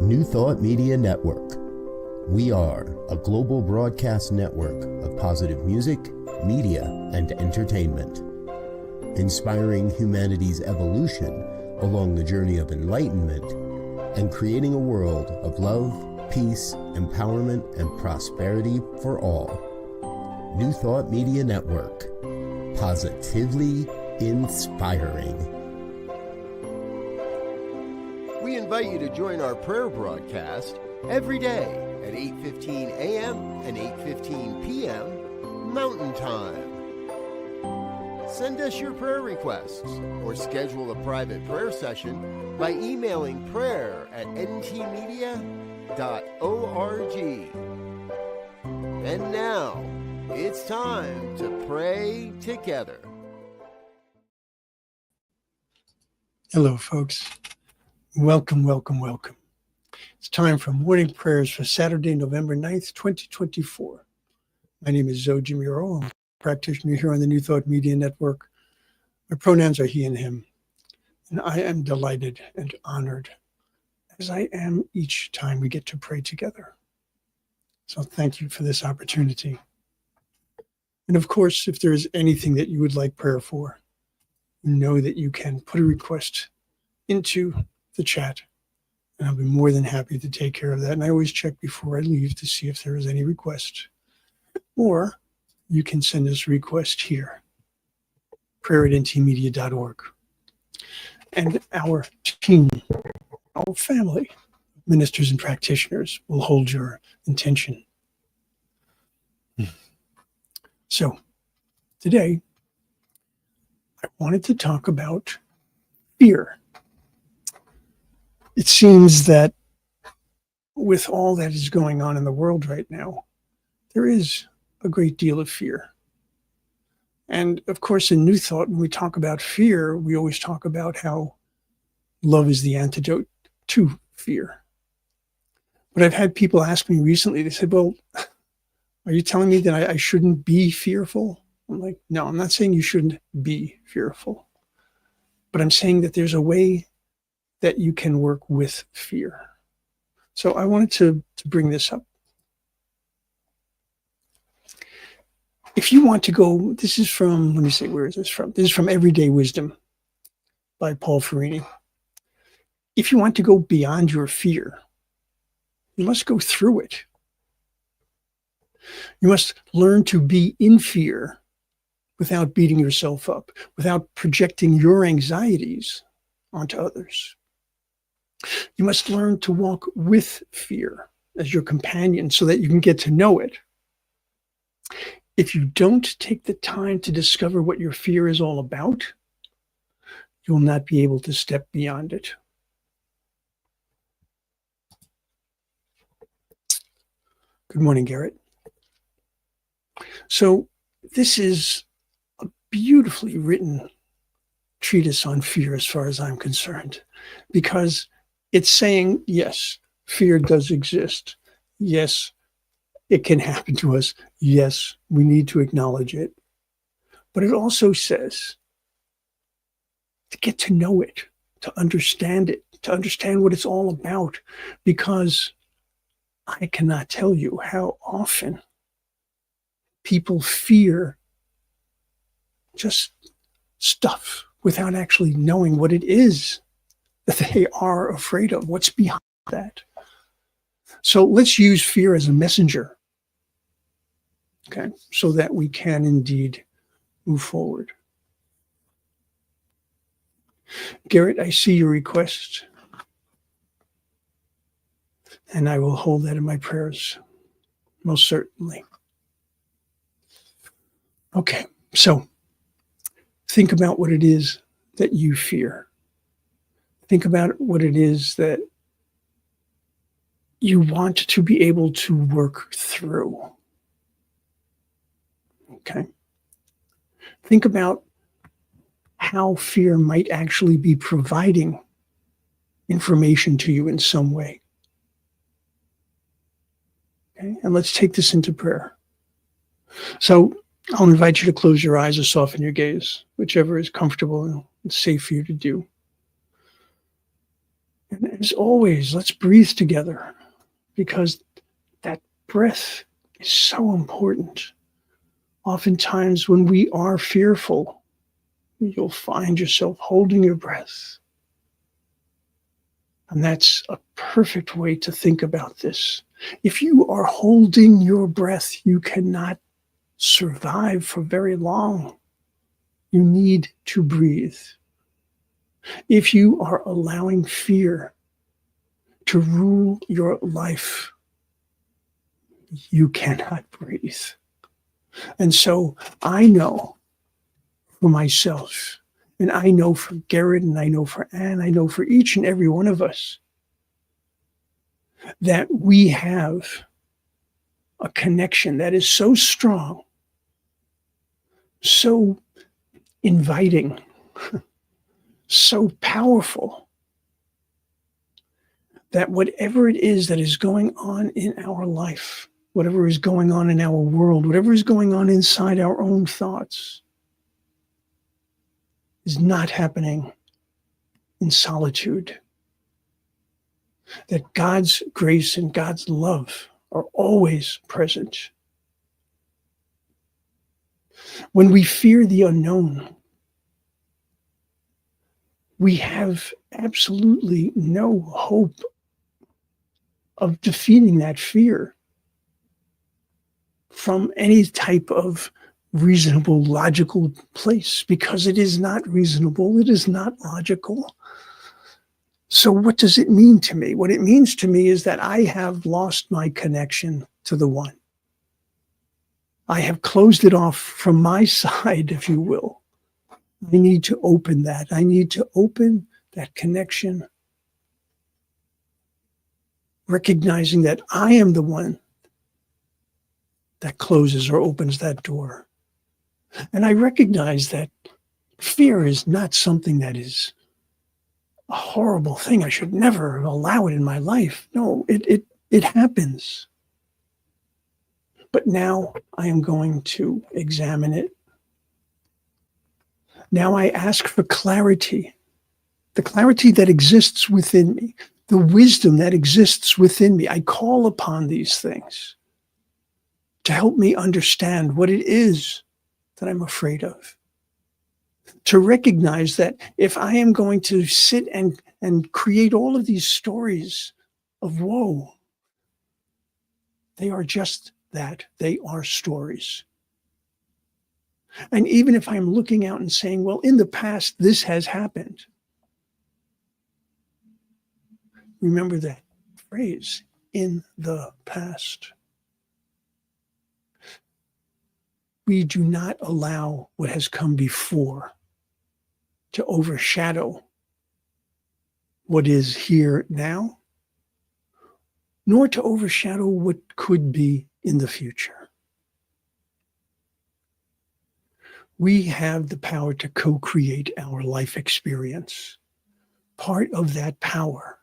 New Thought Media Network. We are a global broadcast network of positive music, media, and entertainment, inspiring humanity's evolution along the journey of enlightenment and creating a world of love, peace, empowerment, and prosperity for all. New Thought Media Network. Positively inspiring. We invite you to join our prayer broadcast every day at 8:15 a.m. and 8:15 p.m. Mountain Time. Send us your prayer requests or schedule a private prayer session by emailing prayer@ntmedia.org. And now, it's time to pray together. Hello, folks. Welcome, welcome, welcome. It's time for morning prayers for Saturday, November 9th, 2024. My name is Muro. I'm a practitioner here on the New Thought Media Network. My pronouns are he and him, and I am delighted and honored, as I am each time we get to pray together. So thank you for this opportunity. And of course, if there is anything that you would like prayer for, you know that you can put a request into the chat, and I'll be more than happy to take care of that. And I always check before I leave to see if there is any request. Or you can send us a request here, prayer@ntmedia.org. And our team, our family, ministers and practitioners will hold your intention. So today, I wanted to talk about fear. It seems that with all that is going on in the world right now, there is a great deal of fear. And of course, in New Thought, when we talk about fear, we always talk about how love is the antidote to fear. But I've had people ask me recently, they said, well, are you telling me that I shouldn't be fearful? I'm like, no, I'm not saying you shouldn't be fearful. But I'm saying that there's a way that you can work with fear. So I wanted to bring this up. If you want to go, this is from, let me see, where is this from? This is from Everyday Wisdom by Paul Ferrini. If you want to go beyond your fear, you must go through it. You must learn to be in fear without beating yourself up, without projecting your anxieties onto others. You must learn to walk with fear as your companion so that you can get to know it. If you don't take the time to discover what your fear is all about, you will not be able to step beyond it. Good morning, Garrett. So this is a beautifully written treatise on fear as far as I'm concerned, because it's saying, yes, fear does exist. Yes, it can happen to us. Yes, we need to acknowledge it. But it also says to get to know it, to understand it, to understand what it's all about, because I cannot tell you how often people fear just stuff without actually knowing what it is that they are afraid of, what's behind that. So let's use fear as a messenger, okay, so that we can indeed move forward. Garrett, I see your request, and I will hold that in my prayers, most certainly. Okay, so think about what it is that you fear. Think about what it is that you want to be able to work through. Okay. Think about how fear might actually be providing information to you in some way. Okay, and let's take this into prayer. So I'll invite you to close your eyes or soften your gaze, whichever is comfortable and safe for you to do. And as always, let's breathe together, because that breath is so important. Oftentimes, when we are fearful, you'll find yourself holding your breath. And that's a perfect way to think about this. If you are holding your breath, you cannot survive for very long. You need to breathe. If you are allowing fear to rule your life, you cannot breathe. And so I know for myself, and I know for Garrett, and I know for Anne, I know for each and every one of us, that we have a connection that is so strong, so inviting, so powerful, that whatever it is that is going on in our life, whatever is going on in our world, whatever is going on inside our own thoughts, is not happening in solitude. That God's grace and God's love are always present. When we fear the unknown, we have absolutely no hope of defeating that fear from any type of reasonable, logical place, because it is not reasonable, it is not logical. So what does it mean to me? What it means to me is that I have lost my connection to the One. I have closed it off from my side, if you will. I need to open that. I need to open that connection, recognizing that I am the one that closes or opens that door. And I recognize that fear is not something that is a horrible thing. I should never allow it in my life. No, it happens. But now I am going to examine it. Now I ask for clarity, the clarity that exists within me, the wisdom that exists within me. I call upon these things to help me understand what it is that I'm afraid of. To recognize that if I am going to sit and create all of these stories of woe, they are just that. They are stories. And even if I'm looking out and saying, well, in the past, this has happened, remember that phrase, in the past. We do not allow what has come before to overshadow what is here now, nor to overshadow what could be in the future. We have the power to co-create our life experience. Part of that power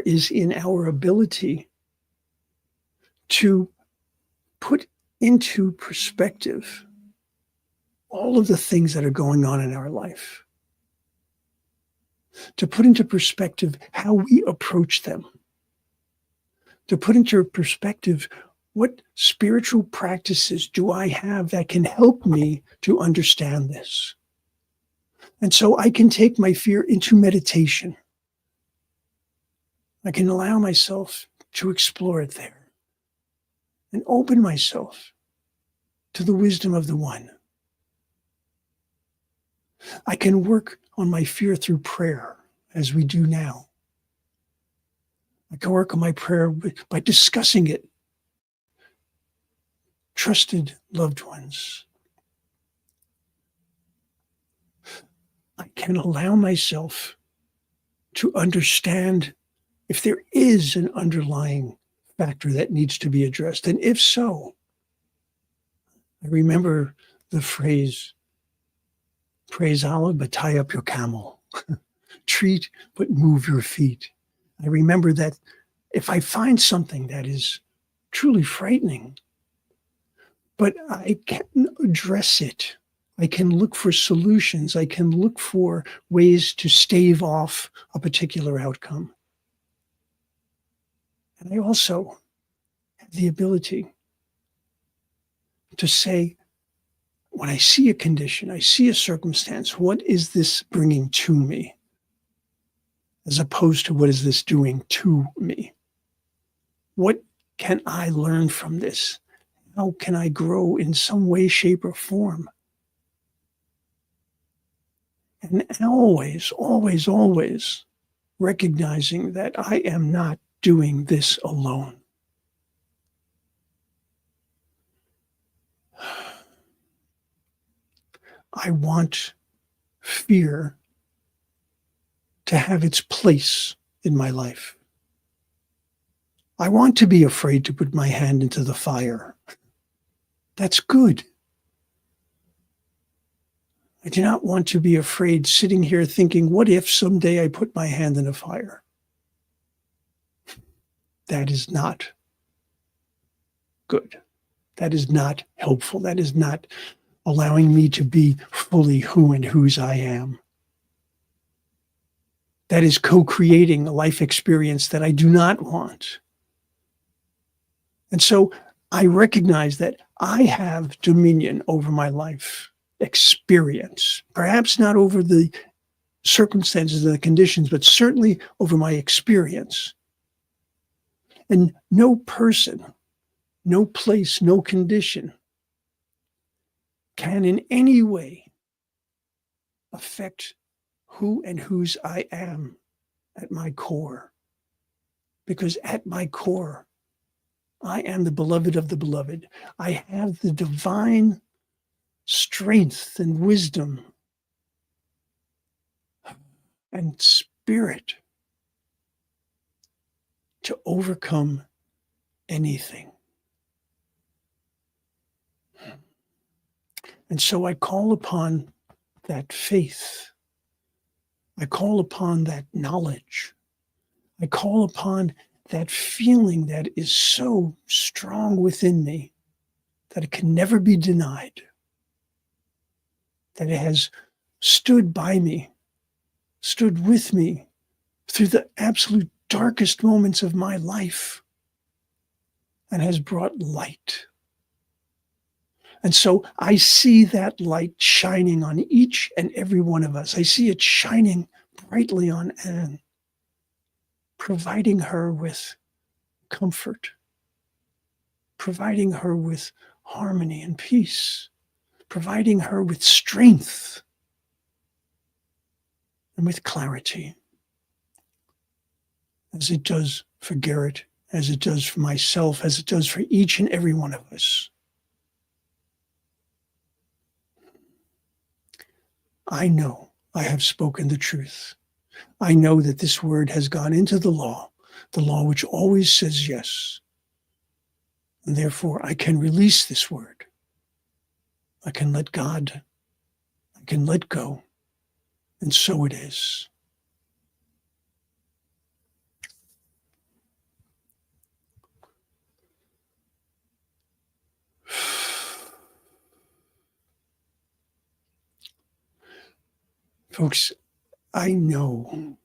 is in our ability to put into perspective all of the things that are going on in our life, to put into perspective how we approach them, to put into perspective what spiritual practices do I have that can help me to understand this. And so I can take my fear into meditation. I can allow myself to explore it there and open myself to the wisdom of the One. I can work on my fear through prayer, as we do now. I can work on my prayer by discussing it. Trusted loved ones. I can allow myself to understand if there is an underlying factor that needs to be addressed. And if so, I remember the phrase, praise Allah, but tie up your camel. Treat, but move your feet. I remember that if I find something that is truly frightening, but I can address it, I can look for solutions. I can look for ways to stave off a particular outcome. And I also have the ability to say, when I see a condition, I see a circumstance, what is this bringing to me? As opposed to what is this doing to me? What can I learn from this? How can I grow in some way, shape, or form? And always, always, always recognizing that I am not doing this alone. I want fear to have its place in my life. I want to be afraid to put my hand into the fire. That's good. I do not want to be afraid sitting here thinking, what if someday I put my hand in a fire? That is not good. That is not helpful. That is not allowing me to be fully who and whose I am. That is co-creating a life experience that I do not want. And so I recognize that I have dominion over my life experience, perhaps not over the circumstances and the conditions, but certainly over my experience. And no person, no place, no condition can in any way affect who and whose I am at my core. Because at my core, I am the beloved of the beloved. I have the divine strength and wisdom and spirit to overcome anything. And so I call upon that faith. I call upon that knowledge. I call upon that feeling that is so strong within me that it can never be denied, that it has stood by me, stood with me through the absolute darkest moments of my life and has brought light. And so I see that light shining on each and every one of us. I see it shining brightly on Anne, providing her with comfort, providing her with harmony and peace, providing her with strength and with clarity, as it does for Garrett, as it does for myself, as it does for each and every one of us. I know I have spoken the truth. I know that this word has gone into the law which always says yes. And therefore, I can release this word. I can let God, I can let go. And so it is. Folks, I know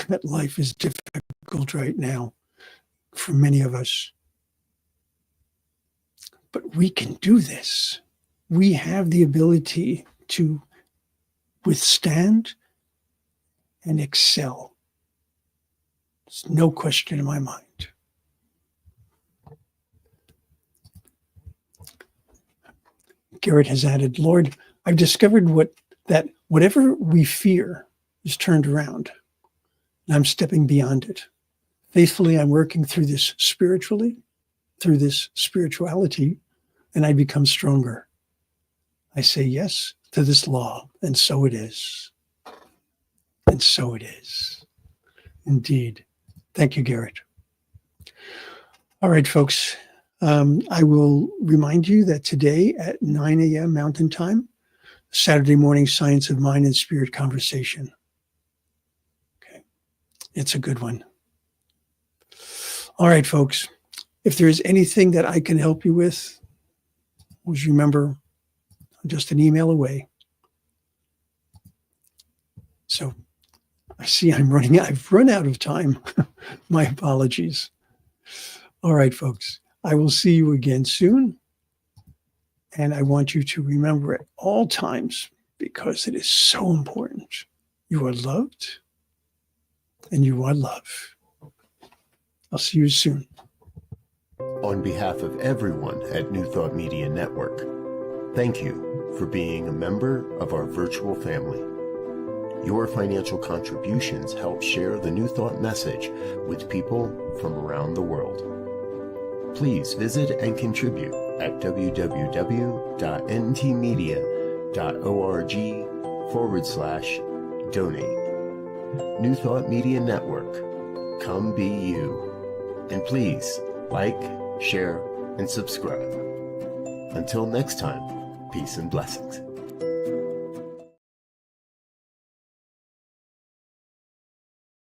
that life is difficult right now for many of us. But we can do this. We have the ability to withstand and excel. There's no question in my mind. Garrett has added, Lord, I've discovered that whatever we fear is turned around, and I'm stepping beyond it. Faithfully, I'm working through this spiritually, through this spirituality, and I become stronger. I say yes to this law, and so it is. And so it is. Indeed. Thank you, Garrett. All right, folks. I will remind you that today at 9 a.m. Mountain Time, Saturday morning Science of Mind and Spirit conversation. Okay. It's a good one. All right, folks. If there is anything that I can help you with, always remember, I'm just an email away. So I see I've run out of time. My apologies. All right, folks, I will see you again soon. And I want you to remember at all times, because it is so important, you are loved and you are love. I'll see you soon. On behalf of everyone at New Thought Media Network, thank you for being a member of our virtual family. Your financial contributions help share the New Thought message with people from around the world. Please visit and contribute at www.ntmedia.org/donate. New Thought Media Network, come be you. And please like, share, and subscribe. Until next time, peace and blessings.